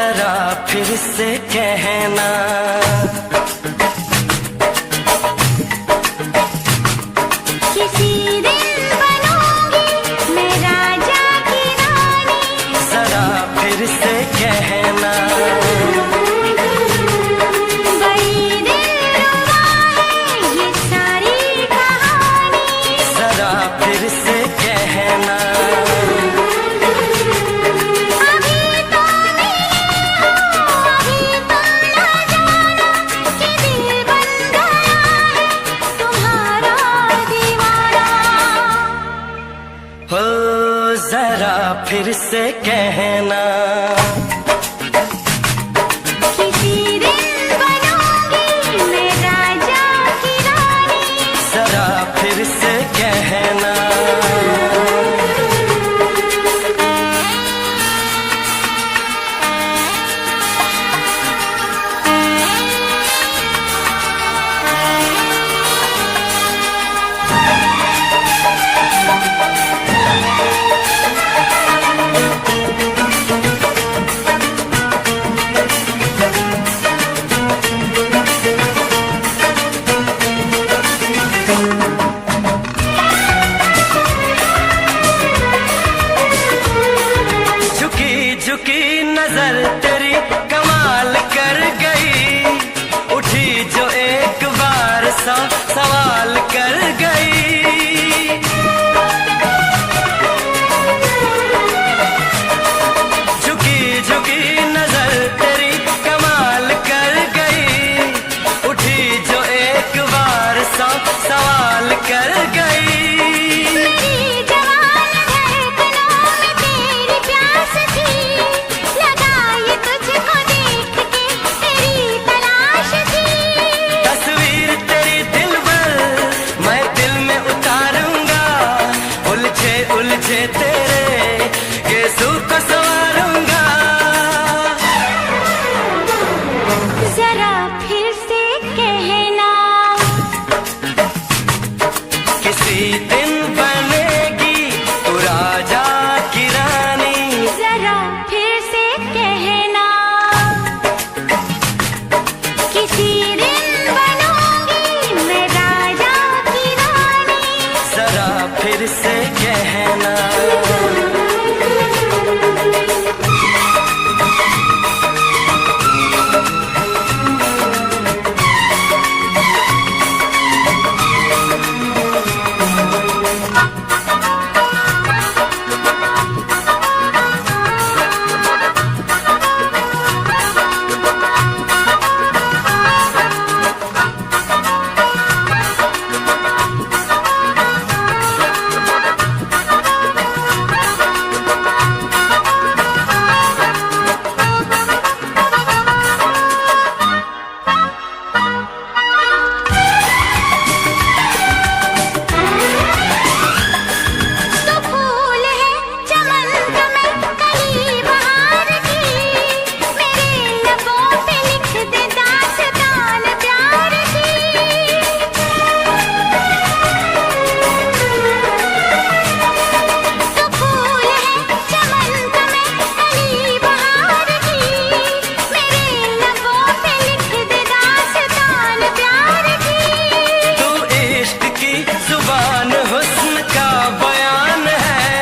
जरा फिर से कहना, किसी दिन बनूंगी मैं राजा की रानी। जरा फिर से कहना, बड़ी दिलरुबा है ये सारी कहानी। जरा फिर से कहना, अभी तो मिले हो, अभी तुम ना जाना कि दिल बन गया है तुम्हारा दीवाना। हो जरा फिर से कहना, किसी दिन बनूंगी मैं राजा की रानी। जरा फिर से कहना। झुकी झुकी नजर तेरी कमाल कर गई, उठी जो एक बार सौ सवाल कर गई। झुकी झुकी नजर तेरी कमाल कर गई, उठी जो एक बार सौ सवाल कर गई। मेरी जवान धड़कनों में तेरी प्यास थी, लगाई तुझको देख के तेरी तलाश थी। तस्वीर तेरी दिलबर मैं दिल में उतारूंगा, उलझे उलझे तेरे गेसू को संवारूंगा। जरा फिर से कहना, किसी दिन बनेगी तू राजा की रानी। जरा फिर से कहना, किसी दिन बनूंगी मैं राजा की रानी। जरा फिर से कहना, तो फूल है चमन में कली बहार की, मेरे लबों पे लिख दे दास्तान प्यार की। तो फूल है चमन में कली बहार की, मेरे लबों पे लिख दे दास्तान प्यार की। तू इश्क की जुबान हुस्न का बयान है,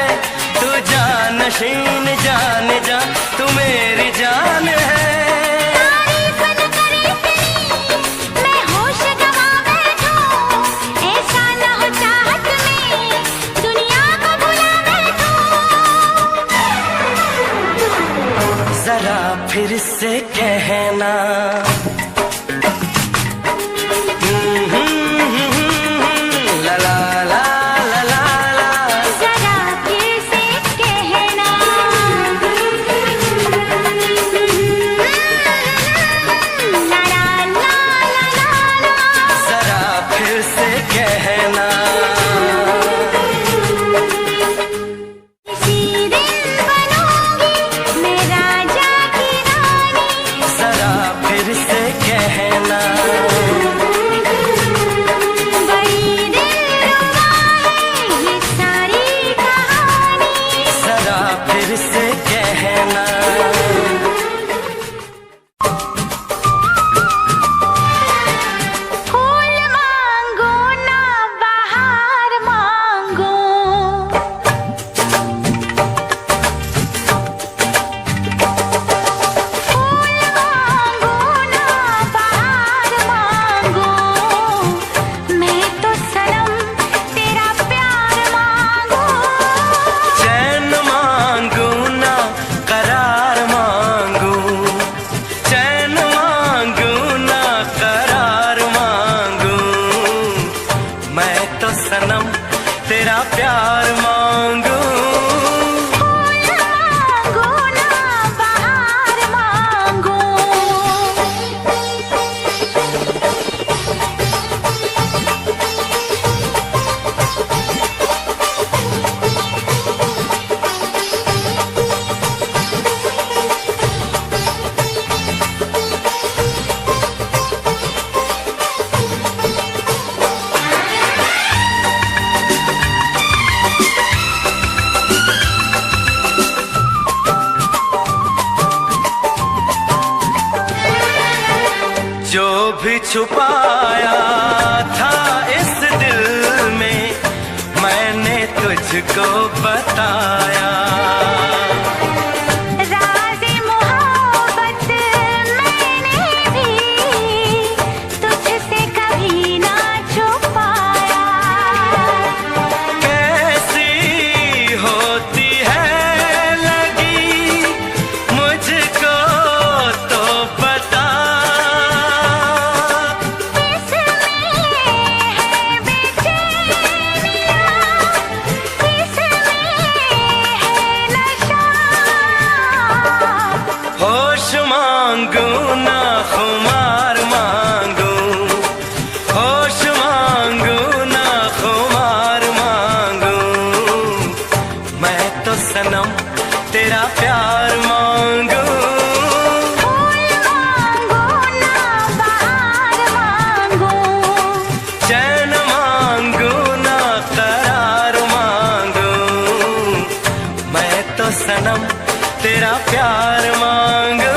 तू जानशीन जान जा तू मेरी जान है। तारीफ न करे तेरी मैं होश गवा बैठूं, ऐसा न हो चाहत में दुनिया को भुला बैठूं। जरा फिर से कहना, ला ला ला ला ला ला। जरा फिर से कहना, ला ला ला ला ला ला। जरा फिर से कहना, किसी दिन बनूंगी मैं राजा की रानी। जरा फिर से कहना, बड़ी दिलरुबा है ये सारी कहानी। जरा फिर से कहना, छुपाया था इस दिल में, मैंने तुझको बताया। राज़े मोहब्बत मैंने भी तुझसे कभी ना छुपाया। कैसी होती है लगी मुझको तो बता, होश मांगू ना खुमार मांगू, होश मांगू ना खुमार मांगू, मैं तो सनम तेरा प्यार मांगू। फूल मांगो ना बहार मांगो, चैन मांगू ना करार मांगू, मैं तो सनम तेरा प्यार मांगू।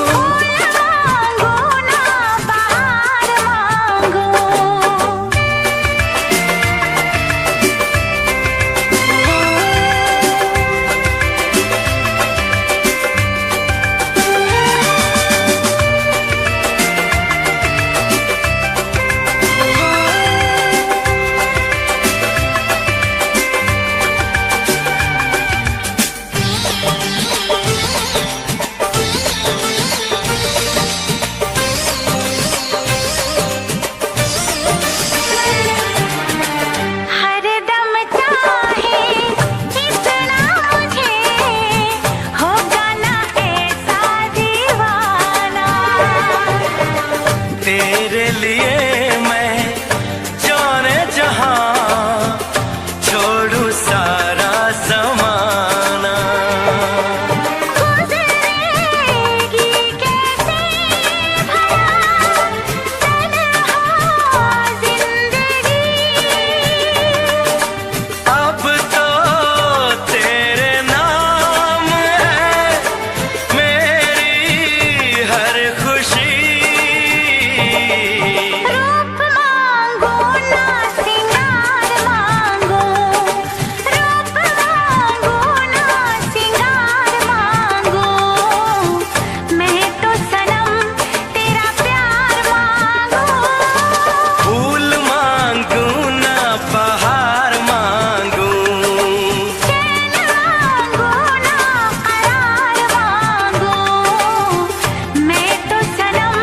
फूल मांगो ना बहार मांगो। हरदम चाहे इतना मुझे होगा ना ऐसा दीवाना। तेरे लिए मैं जाने जहां छोड़ू सारा जमाना। गुज़रेगी कैसे भला तन्हा ज़िंदगी। अब तो तेरे नाम है मेरी हर खुशी। रूप मांगो ना सिंगार मांगो, रूप मांगो ना सिंगार मांगो, मैं तो सनम तेरा प्यार मांगो। फूल मांगू ना बहार मांगू, चैन मांगो ना करार मांगो, मैं तो सनम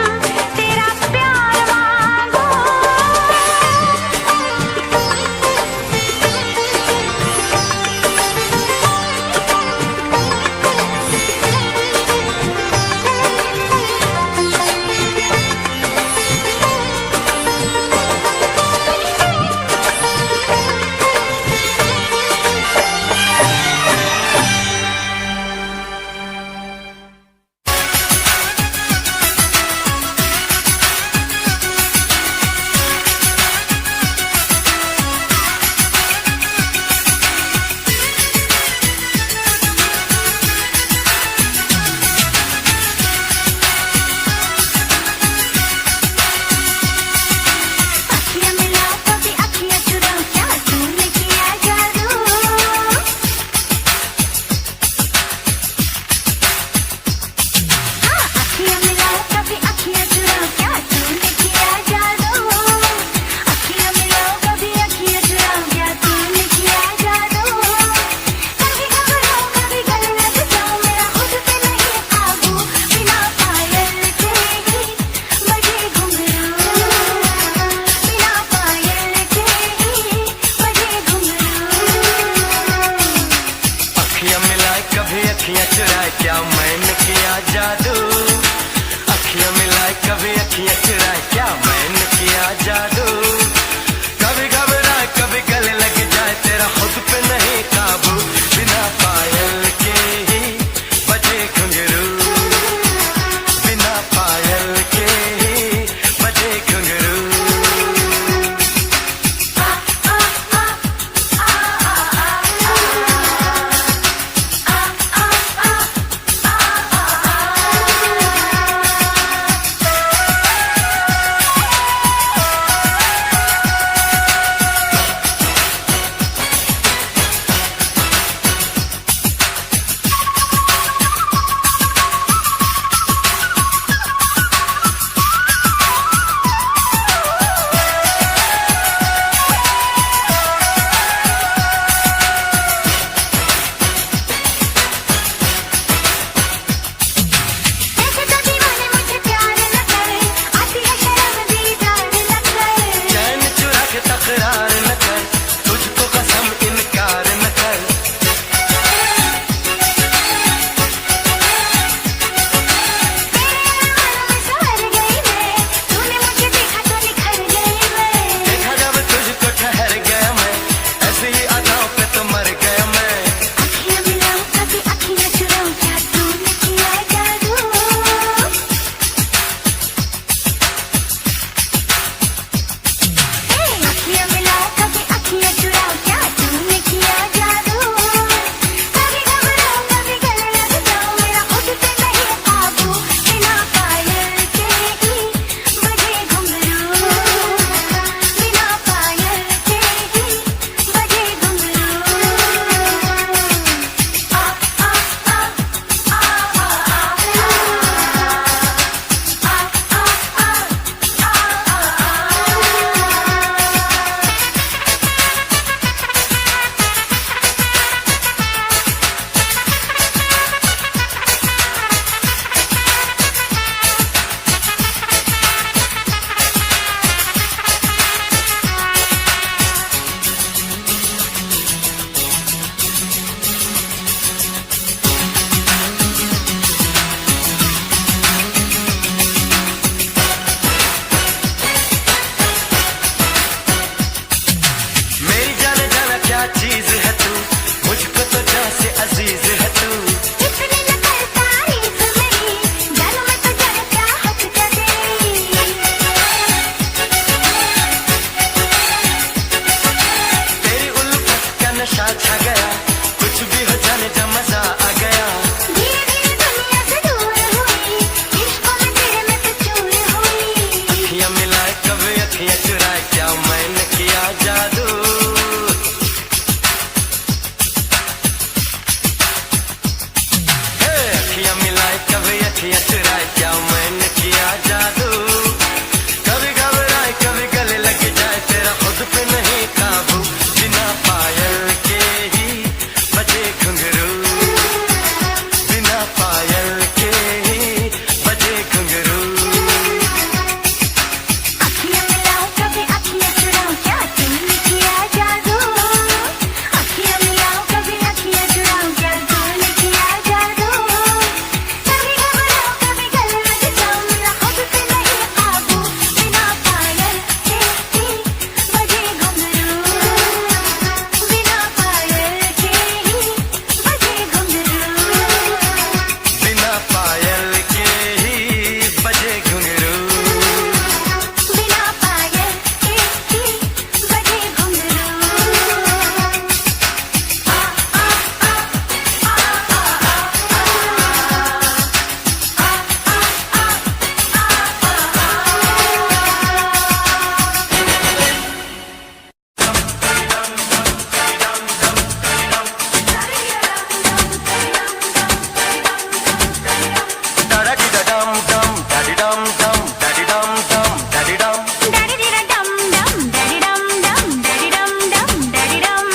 तेरा प्यार मांगो। अखियाँ मिला कभी अखियाँ चुरा, क्या तूने किया जादू। हाँ, अखियाँ मिला कभी अखियाँ चुरा, क्या तूने किया जादू। अखियाँ मिला कभी अखियाँ चुरा, क्या तूने किया जादू। कभी घबराऊं कभी गले लग जाऊं, मेरा खुद पे नहीं काबू। बिना पायल के ही बजे घुंघरू, बिना पायल के ही बजे घुंघरू। अखियां मिलाए कभी अखियां चुराए, क्या मैंने किया जादू। अखियां मिलाए कभी अखियां चुराए, क्या मैंने किया जादू। कभी घबराए कभी गले लग जाए, तेरा खुद पे नहीं काबू। बिना पायल के ही बजे घुंघरू, बिना पायल के ही बजे घुंघरू। अखियां चुराए क्या मैंने किया जादू कभी घबराए कभी गले लग जाए तेरा खुद पे नहीं काबू बिना पायल के ही बजे घुंघरू बिना पायल के ही बजे घुंघरू अखियां मिलाओ कभी अखियां चुराओ क्या तूने किया जादू अखियां मिलाओ कभी अखियां चुराओ क्या तूने किया जादू कभी घबराओ कभी गले लग जाओ मेरा खुद पे नहीं काबू बिना पायल के ही बजे घुंघरू बिना पायल के ही बजे घुंघरू बिना पायल के ही बजे घुंघरू बिना पायल के ही बजे घुंघरू दादी डम डम दादी डम डम दादी डम डम दादी डम डैडी डीरा डम डम डैडी डम डम डैडी डम डम डैडी डम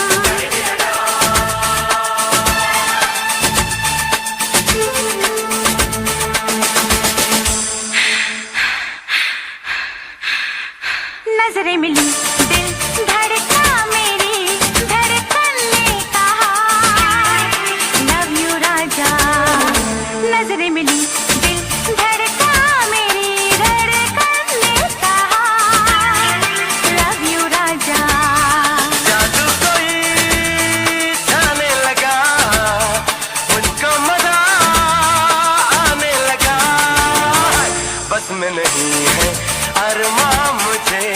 नजरें मिली दिल धड़का मेरी धड़कन ने कहा लव यू राजा नजरें मिली दिल धड़का मेरी धड़कन ने कहा लव यू राजा जादू कोई छाने लगा मुझको मजा आने लगा बस में नहीं है अरमां मुझे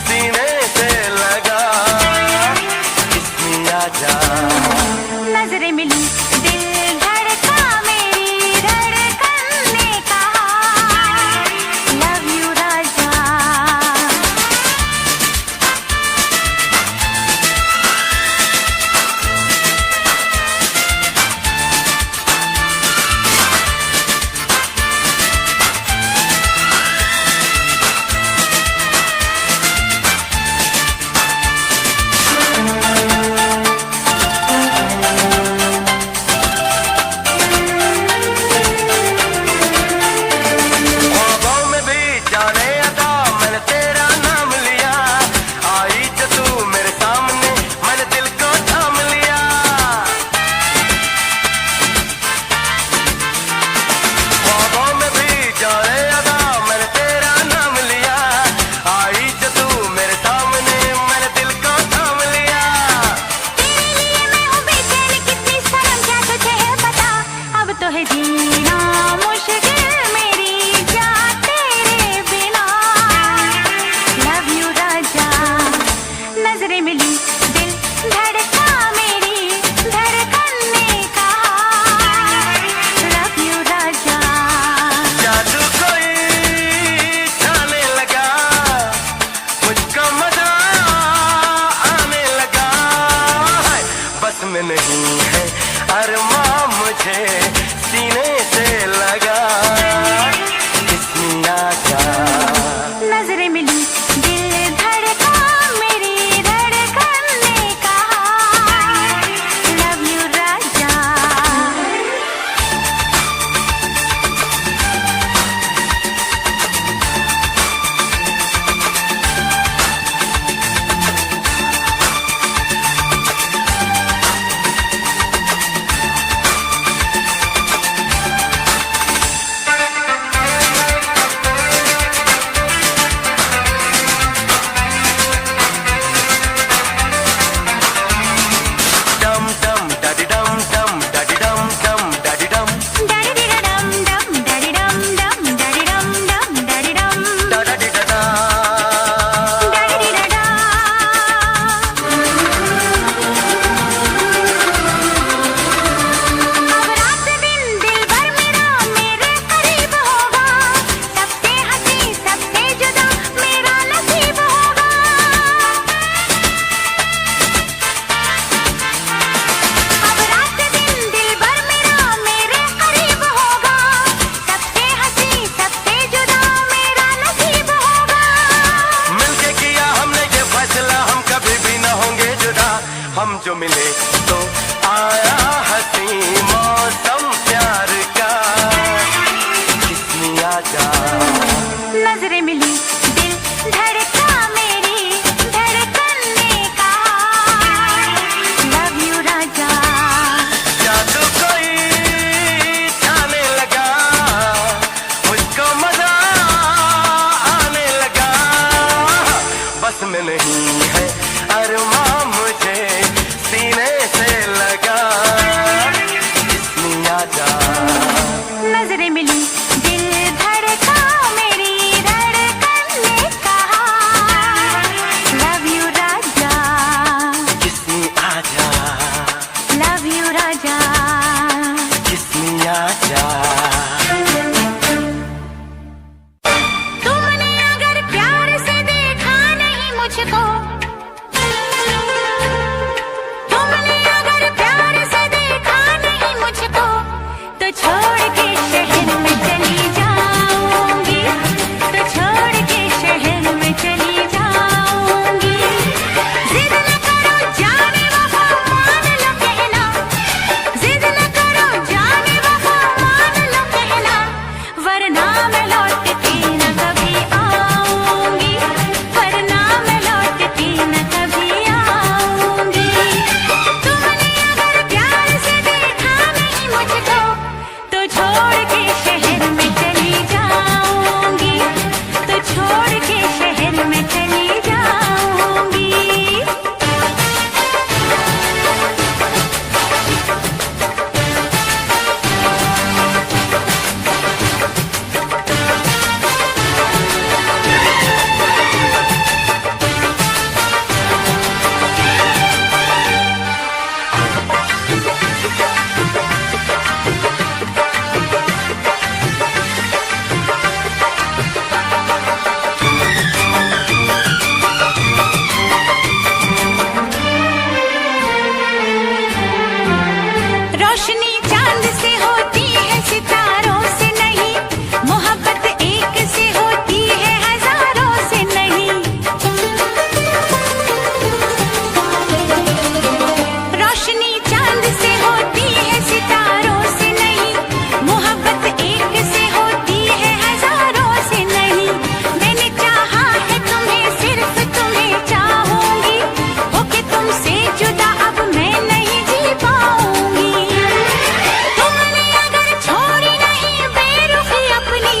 सीने से लगा इसमें आजा नजरें मिली दिल धड़का मेरी धड़कन ने कहा लव यू राजा ख्वाबों में भी जाने अदा मैंने तेरा नाम लिया आई जो तू मेरे सामने मैंने दिल को थाम लिया ख्वाबों में भी जाने अदा मैंने तेरा नाम लिया आई जो तू मेरे सामने मैंने दिल को थाम लिया तेरे लिए मैं हूँ बेचैन कितनी सनम क्या तुझे है पता अब तो है जीना मुश्किल मेरी जान तेरे बिना लव यू राजा नजरें मिली दिल धड़का मेरी धड़कन ने कहा लव यू राजा जादू कोई छाने लगा मुझको मजा आने लगा बस में नहीं है अरमां मुझे सीने से लगा आजा। तुमने अगर प्यार से देखा नहीं मुझको, तुमने अगर प्यार से देखा नहीं मुझको, तो छोड़ के शहर में चली जाऊंगी, तो छोड़ के शहर में चली जाऊंगी। जिद न करो जाने वफा मान लो कहना, जिद न करो जाने वफा मान लो कहना, वरना मैं लौट के न कभी आऊंगी, वरना मैं लौट के न कभी आऊंगी। तुमने अगर प्यार से देखा नहीं मुझको, तो छोड़ के शहर में चली जाऊंगी, तो छोड़ के शहर में चली जाऊंगी। रोशनी चांद से होती है सितारों से नहीं, मोहब्बत एक से होती है हजारों से नहीं। रोशनी चांद से होती है सितारों से नहीं, मोहब्बत एक से होती है हजारों से नहीं। मैंने चाहा है तुम्हें, सिर्फ तुम्हें चाहूंगी, होके तुमसे जुदा अब मैं नहीं जी पाऊंगी। तुमने अगर छोड़ी नहीं बेरुखी अपनी,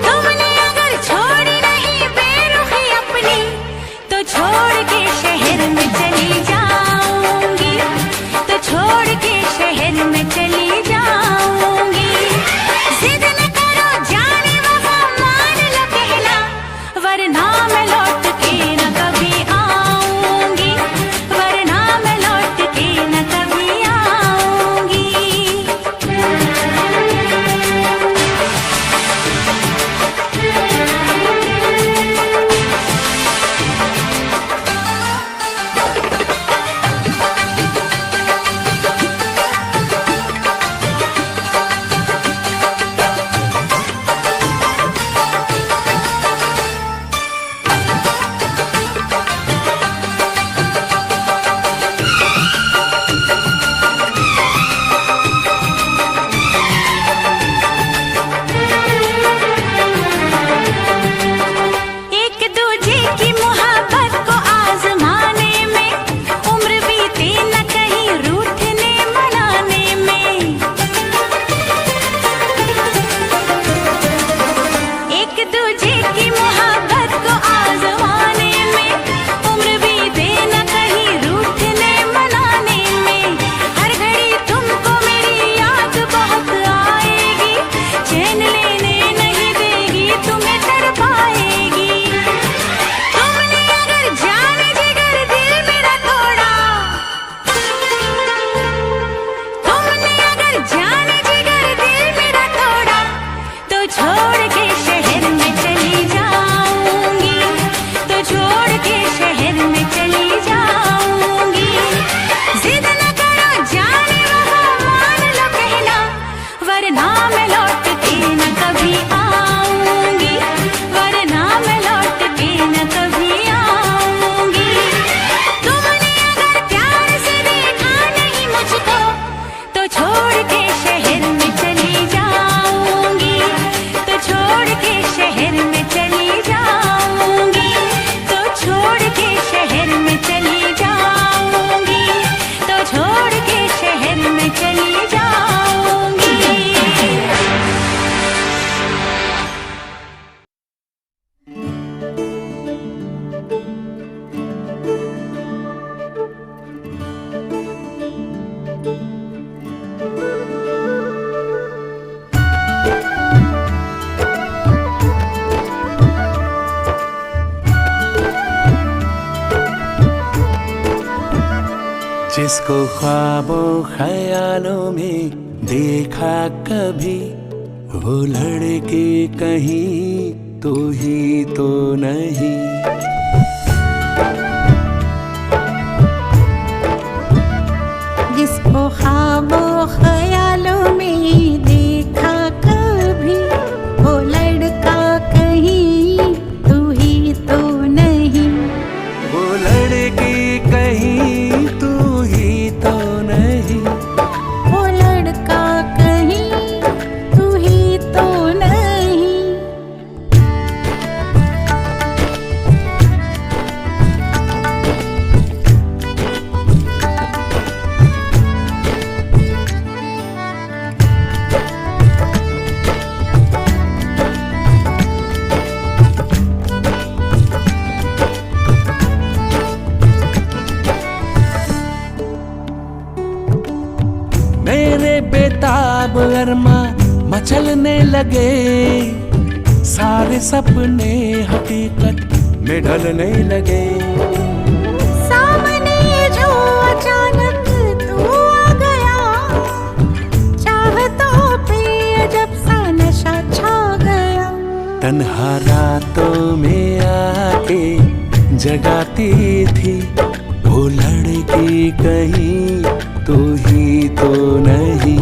तुमने अगर छोड़ी नहीं बेरुखी अपनी, तो छोड़ के शहर में चली जाऊंगी, तो छोड़ के शहर में चली जाऊंगी। जिद न करो जाने वफा मान लो कहना, वरना मैं लौट के न कभी आऊंगी, वरना मैं लौट के न कभी आऊंगी। एक दूजे की मोहब्बत को आजमाने में, उम्र बीते न कहीं रूठने मनाने में। एक दूजे की मोहब्बत को आजमाने में, उम्र बीते न कहीं रूठने मनाने में। हर घड़ी तुमको मेरी याद बहुत आएगी, चैन लेने नहीं देगी, तुम्हें तड़पाएगी। तुमने अगर जान जिगर दिल मेरा तोड़ा, तुमने अगर जान जिगर दिल मेरा तोड़ा, तो छोड़ के शहर में चली जाऊंगी, तो छोड़ के शहर में चली जाऊंगी। जिद न करो जाने वफा मान लो कहना, वरना मैं लौट के न कभी आऊंगी, वरना मैं लौट के न कभी आऊंगी। तुमने अगर प्यार से देखा नहीं मुझको, तो छोड़ के शहर में चली जाऊंगी, तो छोड़ के शहर में चली जाऊंगी, तो छोड़ के शहर में चली जाऊंगी, तो छोड़ के शहर में चली जाऊंगी। जिस जिसको ख्वाबों ख्यालों में देखा कभी, वो लड़के कहीं तो ही तो नहीं। जिसको ख्वाबों ख्यालों में देखा कभी, वो लड़का कहीं तू ही तो नहीं। वो लड़की कहीं तू ही तो नहीं। वो लड़का कहीं तू ही तो नहीं। मेरे बेताब अरमा मचलने लगे, सारे सपने हकीकत में ढलने लगे। सामने जो अचानक तू आ गया, चाहतों पे अजब सा नशा छा गया। तन्हा रातों में आके जगाती थी, वो लड़की कहीं तो ही तो नहीं।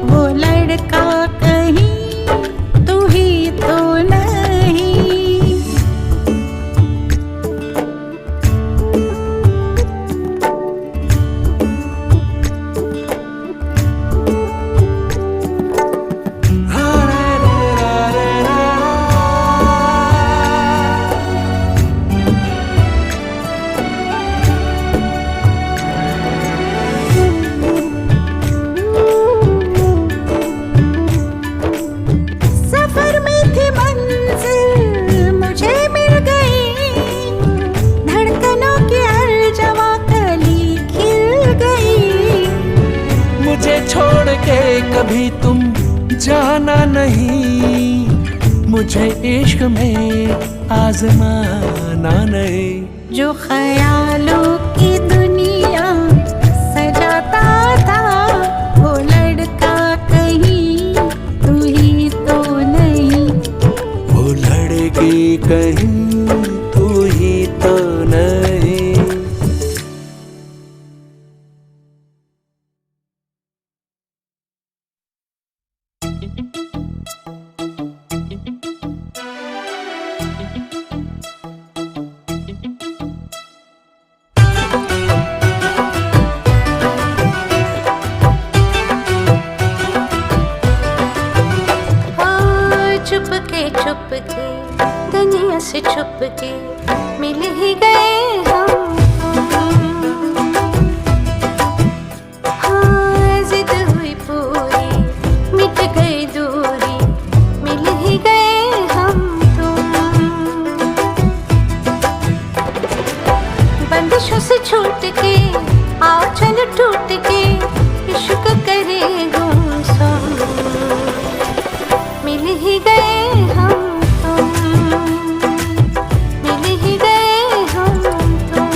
वो लड़का कहीं तू ही तो नहीं। सफर में थी मंजिल मुझे मिल गई, धड़कनों की हर जवां कली खिल गई। मुझे छोड़ के कभी तुम जाना नहीं, मुझे इश्क में आजमाना नहीं। जो ख्यालों की दुनिया सजाता था, वो लड़का कहीं तू ही तो नहीं। वो लड़की कहीं तू ही तो नहीं। चुपके दुनिया से छुपके मिल ही गए हम। हाँ जिद हुई पूरी, मिट गई दूरी, मिल ही गए हम तुम। बंदिशों से छूट के आओ चल टूट के, इश्क करे गुमसुम, मिल ही गए हम तुम, मिल ही गए हम तुम।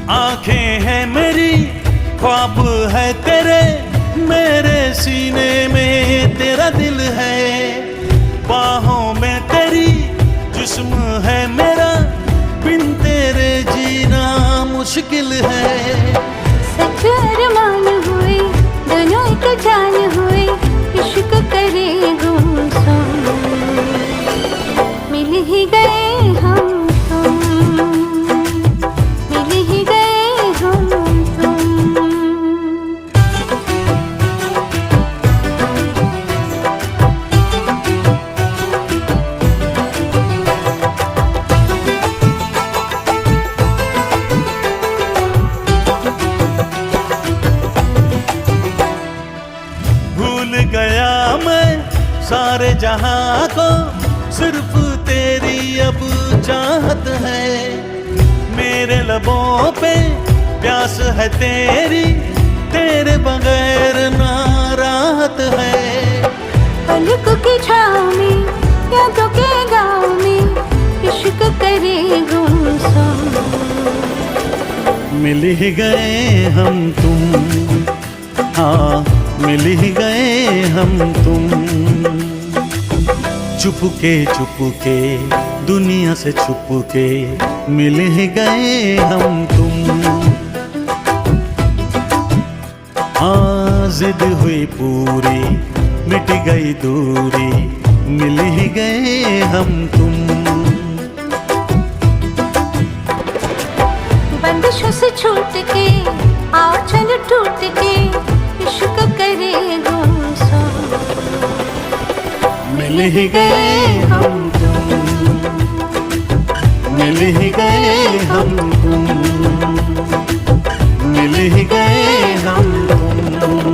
आंखें हैं मेरी, ख्वाब है तेरे, मेरे सीने में तेरा दिल है। बाहों में तेरी जिस्म है मेरा, बिन तेरे जीना मुश्किल है। सच अरमान हुए दोनों एक जान हुए, इश्क करे गुमसुम, मिल ही गए हम तुम, मिल ही गए हम तुम। गया मैं सारे जहां को, सिर्फ तेरी अब चाहत है। मेरे लबों पे प्यास है तेरी, तेरे बगैर ना राहत है। पलकों की छाँव में यादों के गाँव में इश्क करे गुमसुम। मिल ही गए हम तुम, हाँ मिल ही गए हम तुम। चुपके दुनिया से छुपके मिल ही गए हम तुम। हाँ जिद हुई पूरी, मिट गई दूरी, मिल ही गए हम तुम। बंदिशों से छूट के आओ चल टूट के इश्क करे गुमसुम। मिल ही गए हम तुम, मिल ही गए हम तुम, मिल ही गए हम तुम।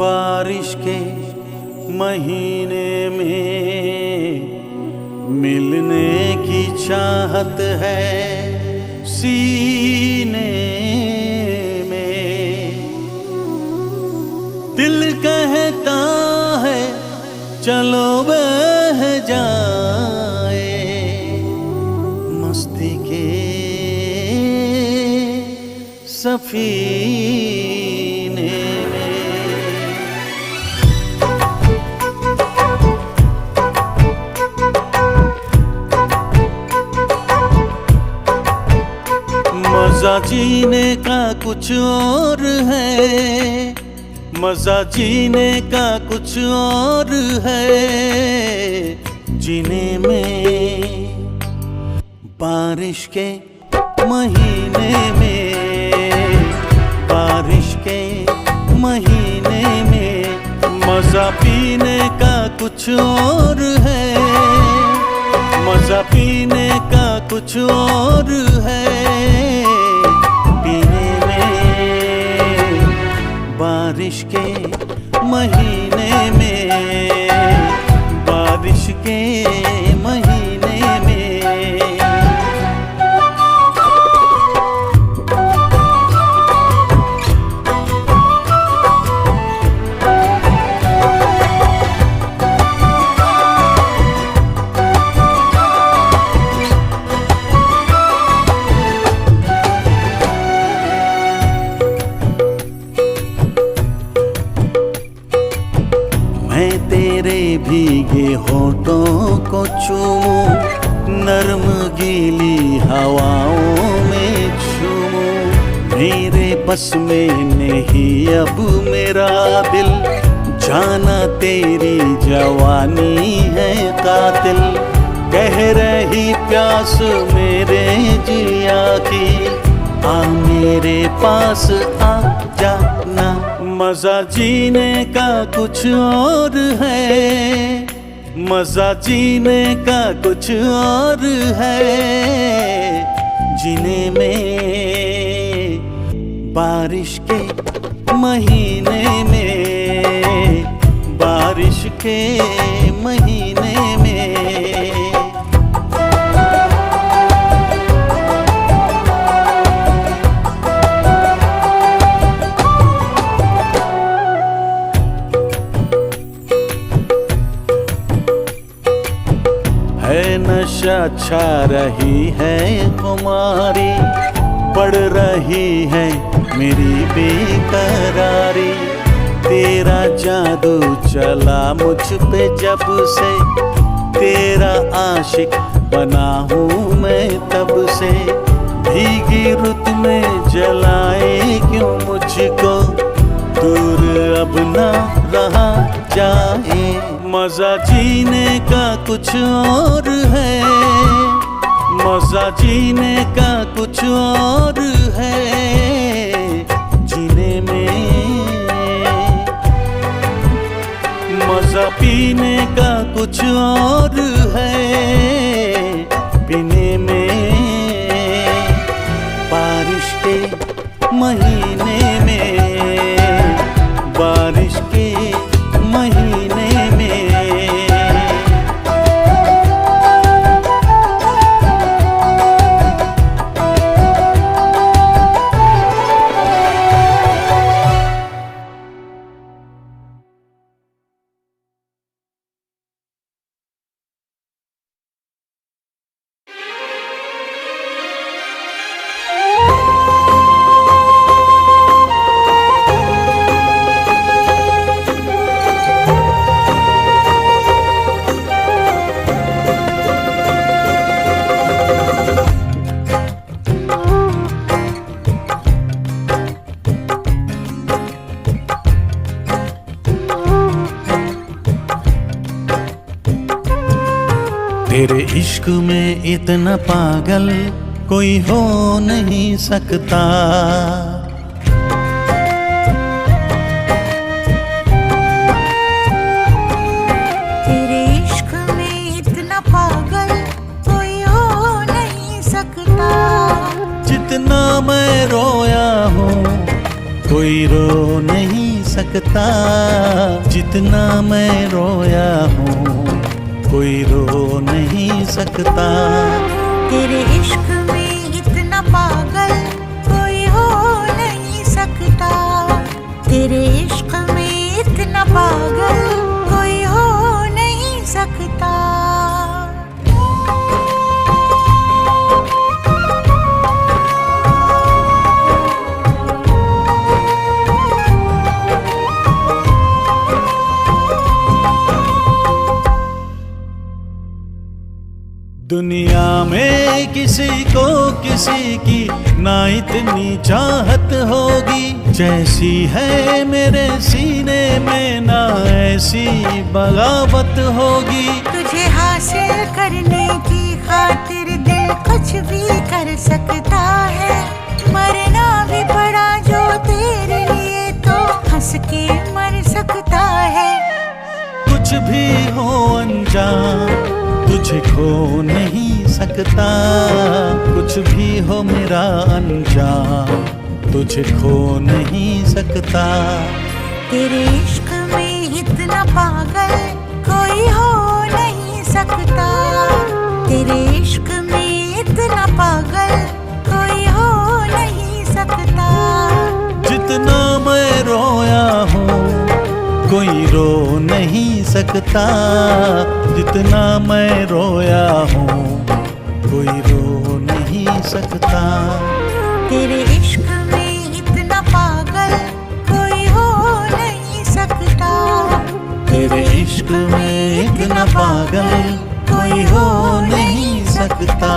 बारिश के महीने में मिलने की चाहत है सीने में। दिल कहता है चलो बह जाए मस्ती के सफीने में। जीने का कुछ और है, मजा जीने का कुछ और है। जीने में बारिश के महीने में, बारिश के महीने में मजा पीने का कुछ और है, मजा पीने का कुछ और है। पीने में बारिश के महीने में, बारिश के महीने में। तेरे भीगे होठों को चूमूं, नर्म गीली हवाओं में झूमूं। मेरे बस में नहीं अब मेरा दिल, जाना तेरी जवानी है कातिल। कह रही प्यास मेरे जिया की, आ मेरे पास आ जाना। मजा जीने का कुछ और है, मजा जीने का कुछ और है। जीने में बारिश के महीने में, बारिश के महीने में। है नशा छा रही है खुमारी, बढ़ रही है मेरी बेकरारी। तेरा जादू चला मुझ पे जब से, तेरा आशिक बना हूँ मैं तब से। भीगी रुत में जलाए क्यों मुझको, दूर अब ना रहा जाए। मजा जीने का कुछ और है, मजा जीने का कुछ और है। जीने में मजा पीने का कुछ और है। पीने में बारिश के महीने में, बारिश के महीने में। तेरे इश्क में इतना पागल कोई हो नहीं सकता। तेरे इश्क में इतना पागल कोई हो नहीं सकता। जितना मैं रोया हूँ कोई रो नहीं सकता। जितना मैं रोया हूँ कोई रो नहीं सकता। तेरे इश्क में इतना पागल कोई हो नहीं सकता। तेरे इश्क में इतना पागल कोई हो नहीं सकता। दुनिया में किसी को किसी की ना इतनी चाहत होगी, जैसी है मेरे सीने में ना ऐसी बगावत होगी। तुझे हासिल करने की खातिर दिल कुछ भी कर सकता है, मरना भी पड़ा जो तेरे लिए तो हंस के मर सकता है। कुछ भी हो अनजान तुझे खो नहीं सकता, कुछ भी हो मेरा अनजान तुझे खो नहीं सकता। तेरे इश्क में इतना पागल कोई हो नहीं सकता, तेरे इश्क में इतना पागल कोई हो नहीं सकता। जितना मैं रोया हूँ कोई रो नहीं सकता, जितना मैं रोया हूँ कोई रो नहीं सकता। तेरे इश्क में इतना पागल कोई हो नहीं सकता, तेरे इश्क में इतना पागल कोई हो नहीं सकता।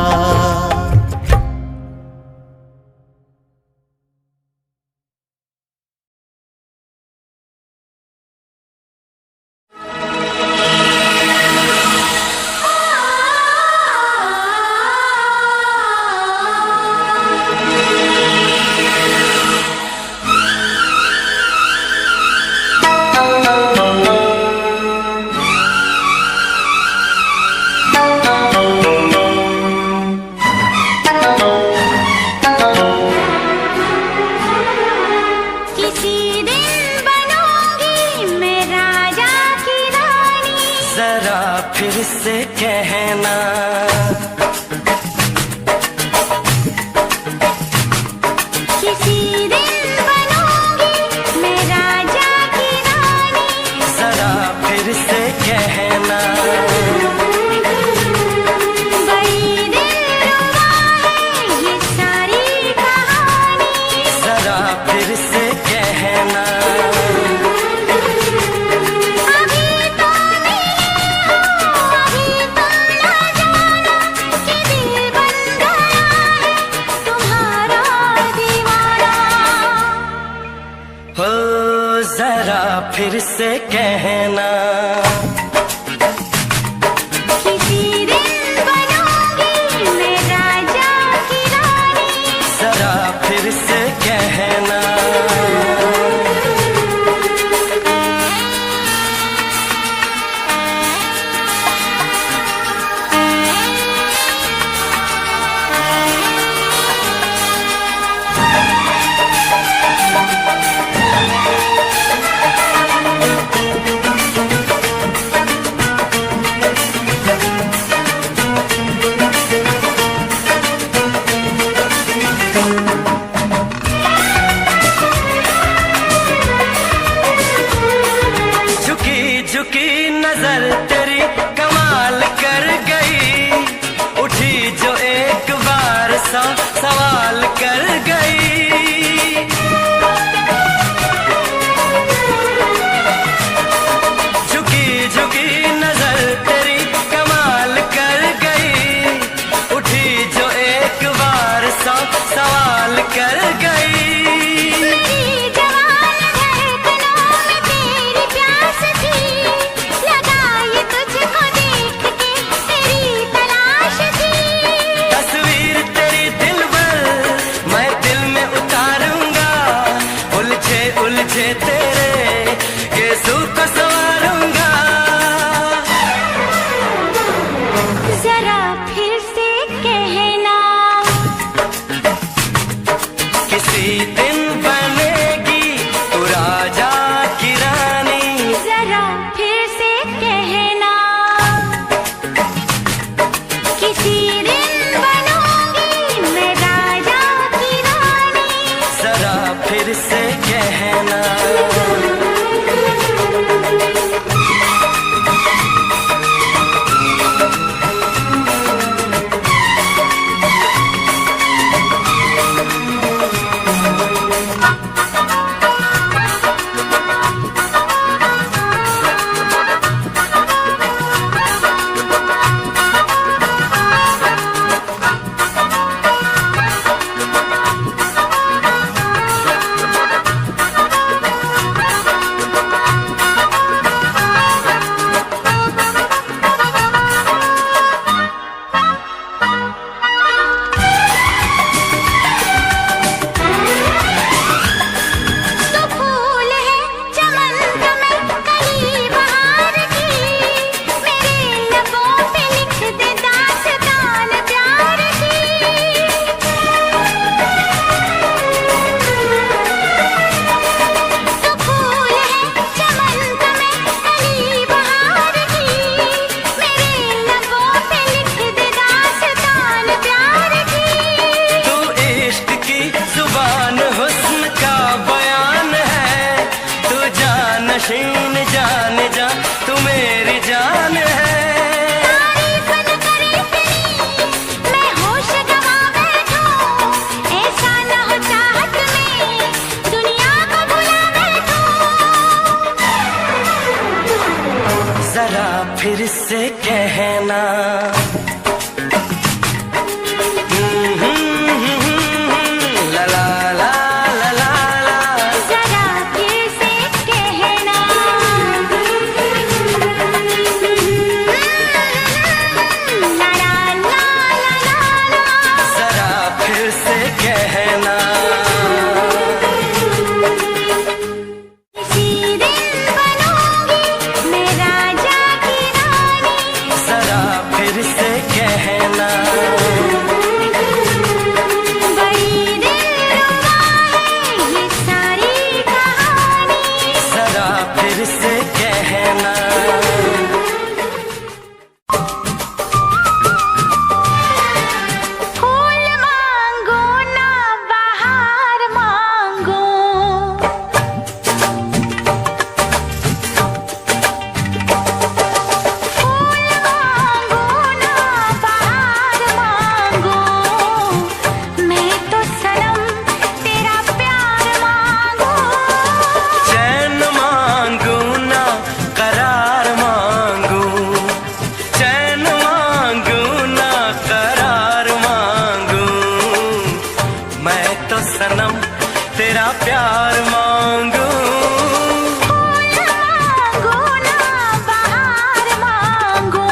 फिर से कहना किसी दिन बनूंगी मैं राजा की रानी, जरा फिर से कहना बड़ी दिलरुबा है ये सारी कहानी, जरा फिर से कहना फिर से कहना किसी दिन बनूंगी मैं राजा की रानी, जरा फिर से कहना झुकी नजर तेरी कमाल कर गई, उठी जो एक बार सवाल कर गई। झुकी झुकी नजर तेरी कमाल कर गई, उठी जो एक बार सवाल कर गई। उलझे तेरे गेसू को संवारूंगा, जरा फिर से कहना किसी दिन बनेगी तू राजा की रानी, जरा फिर से कहना किसी दिन बनूंगी मैं राजा की रानी, जरा फिर से कहना फिर से कहना। ला ला ला ला ला ला। जरा फिर से कहना। ला ला ला ला ला ला। जरा फिर से कहना। किसी दिन बनूंगी मैं राजा की रानी। जरा फिर से कहना। बड़ी दिलरुबा है ये सारी कहानी। जरा फिर से कहना। फूल मांगो ना बाहर मांगो। फूल मांगो ना बाहर मांगो। मैं तो सनम तेरा प्यार मांगू। चैन मांगू ना करार मांगू। चैन मांगू ना करार मांगू। मैं तो सनम तेरा प्यार मांगू। फूल मांगो ना बाहर मांगो।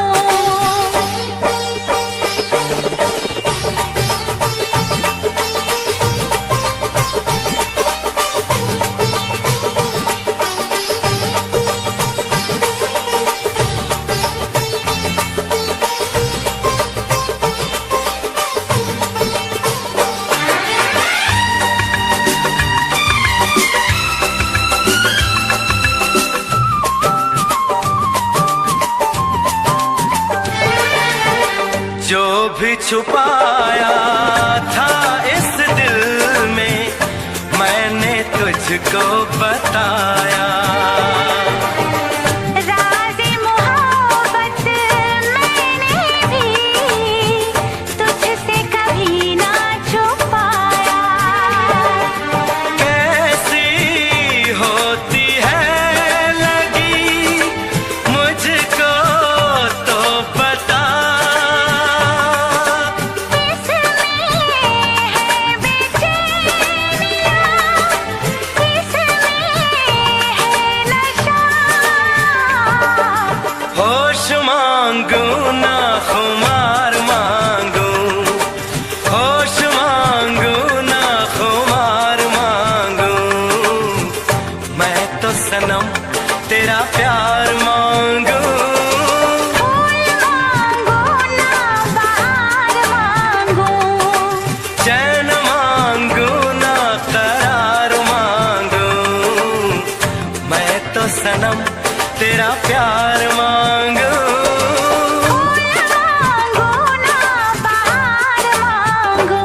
जो भी छुपाया था इस दिल में मैंने तुझको बताया। राज़े मोहब्बत मैंने भी तुझसे कभी ना छुपाया। कैसी होती है लगी मुझको तो बता। इसमें है बेचैनियाँ, इसमें है नशा। होश मांगू ना खुमार मांगू। होश मांगू ना खुमार मांगू। मैं तो सनम तेरा प्यार मांगू। फूल मांगो ना बाहर मांगो। चैन मांगू ना करार मांगू। मैं तो सनम तेरा प्यार मांगू। फूल मांगो ना बाहर मांगो।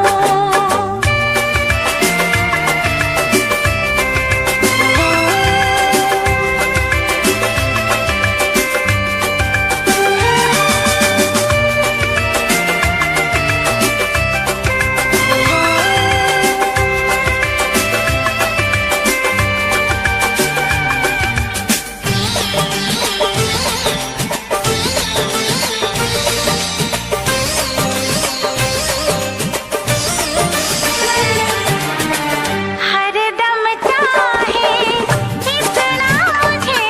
हरदम चाहे इतना मुझे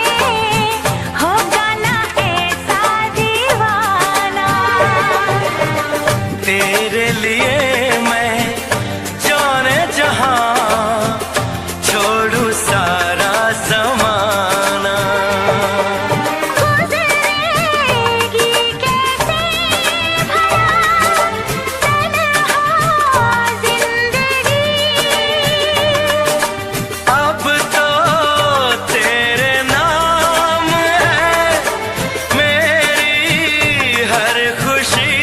होगा ना ऐसा दीवाना। तेरे लिए मैं जाने जहां छोड़ू सारा जमाना। गुजरेगी कैसे भला तन्हा जिंदगी। अब तो तेरे नाम है मेरी हर खुशी।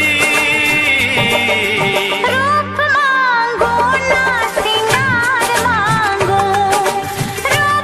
रूप मांगो ना सिंगार मांगो। रूप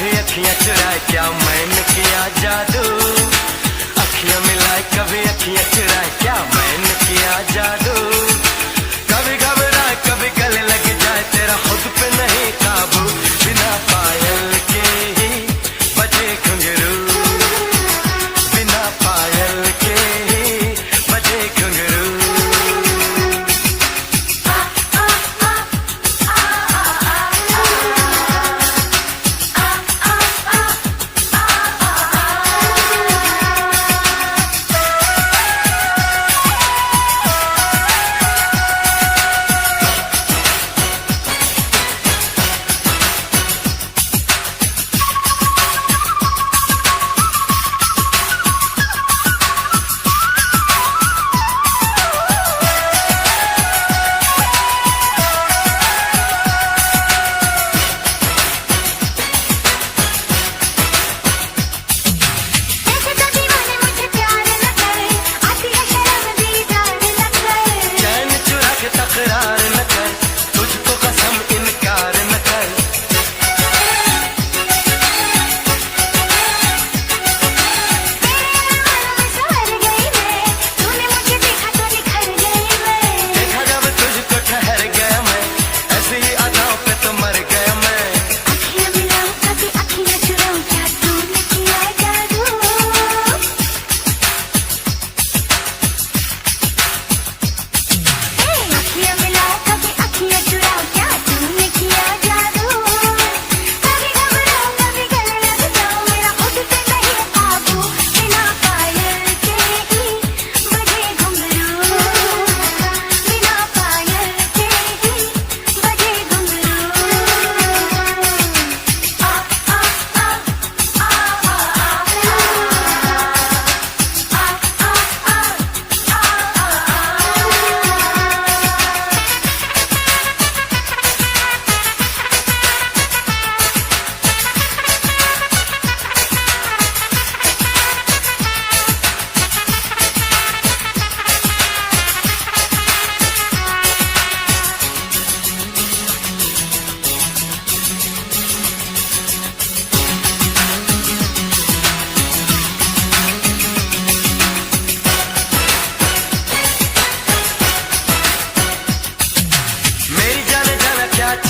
कभी अखियां चुराए, क्या मैंने किया जादू। अखियां मिलाए कभी अखियां चुराए, क्या मैंने किया जादू। कभी घबराए कभी गले लग जाए, तेरा खुद पे नहीं काबू। बिना पायल के ही बजे घुंघरू, बिना पायल के ही बजे घुंघरू।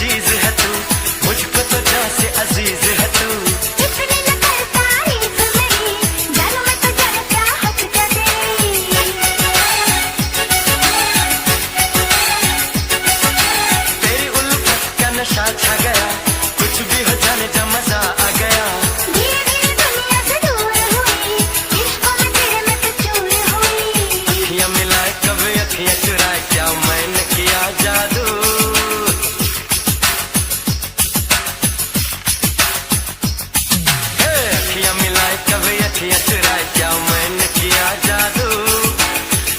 चीज है तू, मुझको तो जैसे अजीज है तू। इतनी नकल तारीफ मेरी, जानो मैं तो जाने चाहत क्या तेरी। तेरी उल्फत का नशा छा गया, कुछ भी हो जाने जा मजा आ गया। धीरे धीरे दुनिया से दूर हुई, इश्क़ों में तेरे में तो चूर हुई। अखियां मिलाए कभी अखियां चुराए, क्या मैंने किया जादू। अखियां मिलाए कभी अखियां चुराए, क्या मैंने किया जादू।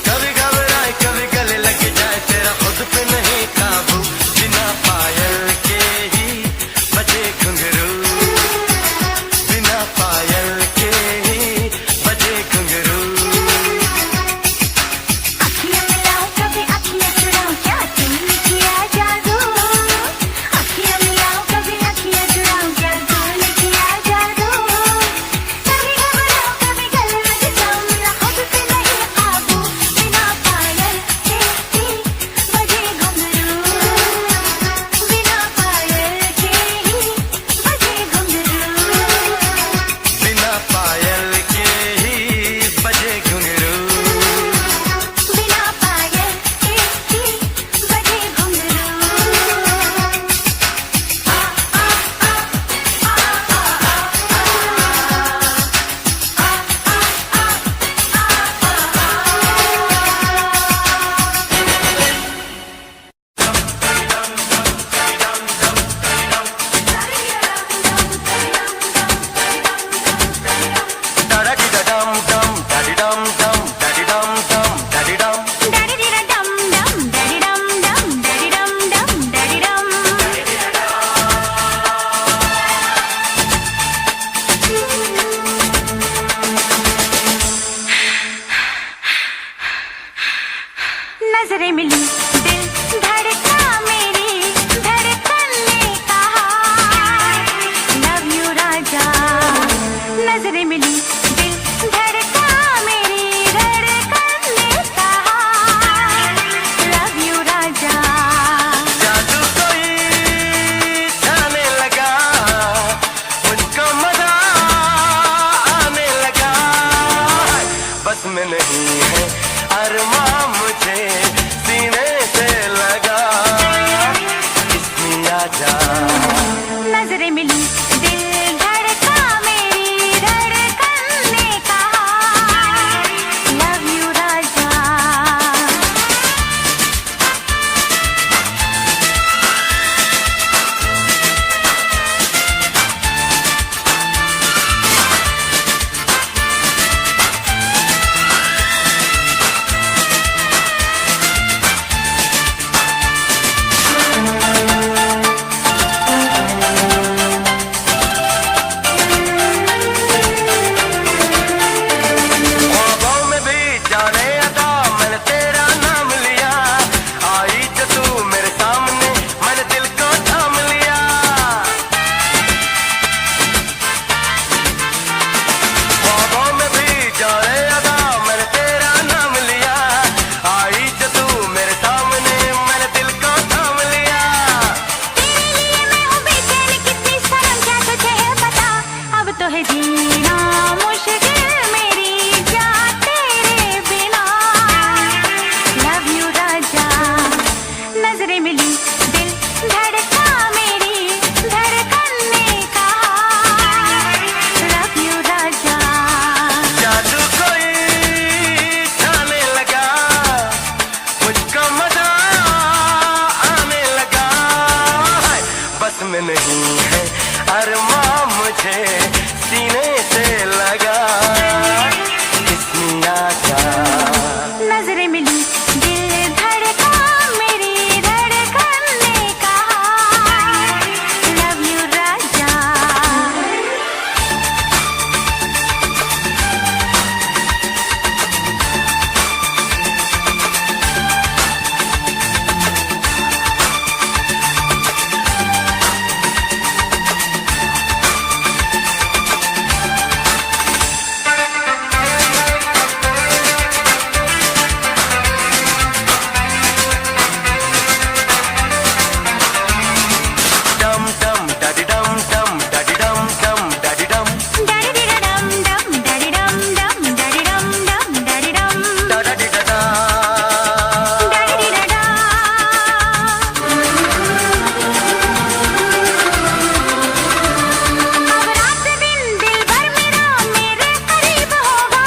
कभी घबराए कभी गले लग जाए, तेरा खुद पे नहीं काबू। बिना पायल के ही बजे घुंघरू। नजरें मिली दिल धड़का मेरी धड़कन ने कहा लव यू राजा। ख्वाबों में भी जाने अदा मैंने तेरा नाम लिया, आई जो तू मेरे सामने मैंने दिल को थाम लिया। ख्वाबों में भी जाने अदा मैंने तेरा नाम लिया, आई जो तू मेरे सामने मैंने दिल को थाम लिया। तेरे लिए मैं हूँ बेचैन कितनी सनम क्या तुझे है पता, अब तो है जीना मुश्किल मेरी जान तेरे बिना। लव यू राजा। नजरें मिली दिल धड़का मेरी धड़कन ने कहा लव यू राजा। जादू कोई छाने लगा, मुझको मजा आने लगा। बस में नहीं है अरमां मुझे सीने से लगा, किसने आजा। नजरें मिली दिल धड़का मेरी धड़कन ने कहा लव यू राजा। डम डम डडी डम डम डडी डम डम डडी डम डडी डम डम डडी डम डम डडी डम डम डडी डम डडी डडा। डडी डडा। अब रात दिन दिल भर मेरा मेरे करीब होगा,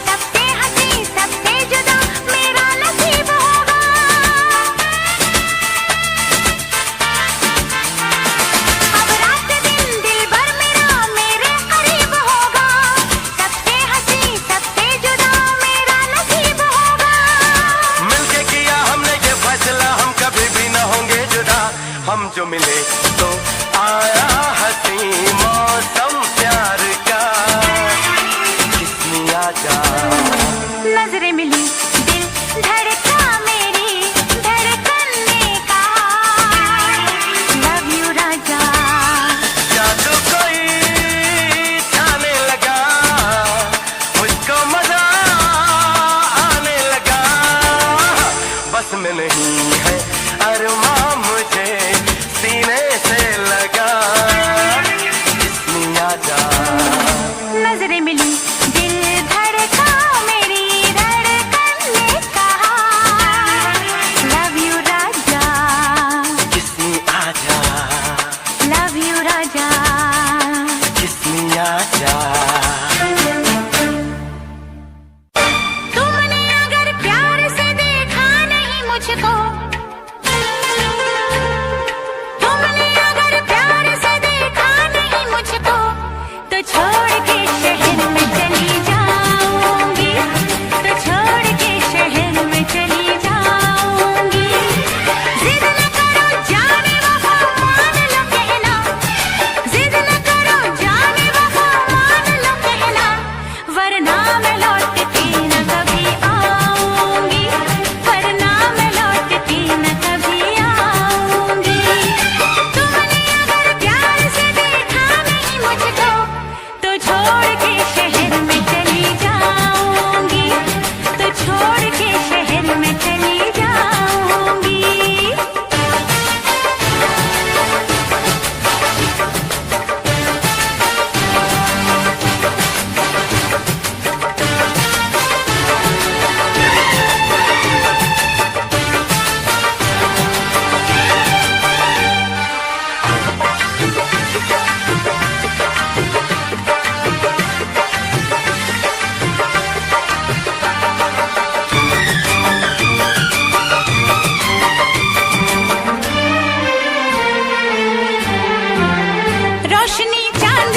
सबसे हंसी सबसे जुदा मेरा नसीब होगा। अब रात दिन दिल भर मेरा मेरे करीब होगा, सबसे हंसी सबसे जुदा मेरा नसीब होगा। मिलके किया हमने ये फैसला, हम कभी भी न होंगे जुदा। हम जो मिले तो आया हंसी मौसम प्यार का, किसने आजा। नजरें मिली दिल धड़का मेरी धड़कन ने कहा लव यू राजा। जादू कोई छाने लगा, मुझको मजा आने लगा। बस में नहीं है अरमां मुझे सीने से लगा, किसने आजा। नजरें मिली दिल धड़का मेरी धड़कन ने कहा लव यू राजा। किसने आजा, लव यू राजा। किसने आजा। तुमने अगर प्यार से देखा नहीं मुझको, तुमने अगर प्यार से देखा नहीं मुझको, तो छोड़ के शहर में चली जाऊंगी, तो छोड़ के शहर में चली जाऊंगी। जिद न करो जाने वफा मान लो कहना, जिद न करो जाने वफा मान लो रोशनी चांद